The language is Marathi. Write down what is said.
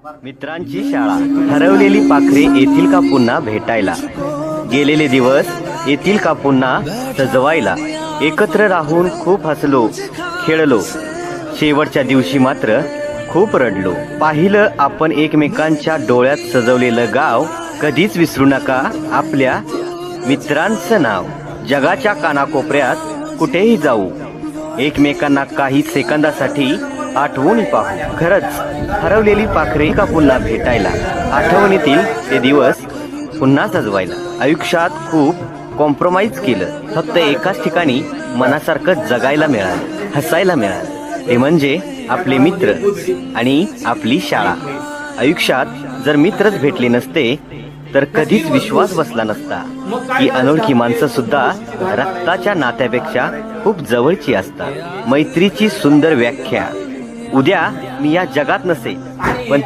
मित्रांची शाळा, हरवलेली पाखरे येतील का पुन्हा भेटायला? गेलेले दिवस येतील का पुन्हा सजवायला? एकत्र राहून खूप हसलो, खेळलो, शेवटच्या दिवशी मात्र खूप रडलो. पाहिलं आपण एकमेकांच्या डोळ्यात सजवलेलं गाव. कधीच विसरू नका आपल्या मित्रांचं नाव. जगाच्या कानाकोपऱ्यात कुठेही जाऊ, एकमेकांना काही सेकंदासाठी आठवून पाहू. खरंच हरवलेली पाखरे का पुन्हा भेटायला? आठवणीतील ते दिवस पुन्हा सजवायला. आयुष्यात खूप कॉम्प्रोमाइज केलं, फक्त एकाच ठिकाणी मनासारखं जगायला मिळालं, हसायला मिळालं. ते म्हणजे आपले मित्र आणि आपली शाळा. आयुष्यात जर मित्रच भेटले नसते तर कधीच विश्वास बसला नसता की अनोळखी माणसं सुद्धा रक्ताच्या नात्यापेक्षा खूप जवळची असतात. मैत्रीची सुंदर व्याख्या. उद्या मी या जगात नसे, पण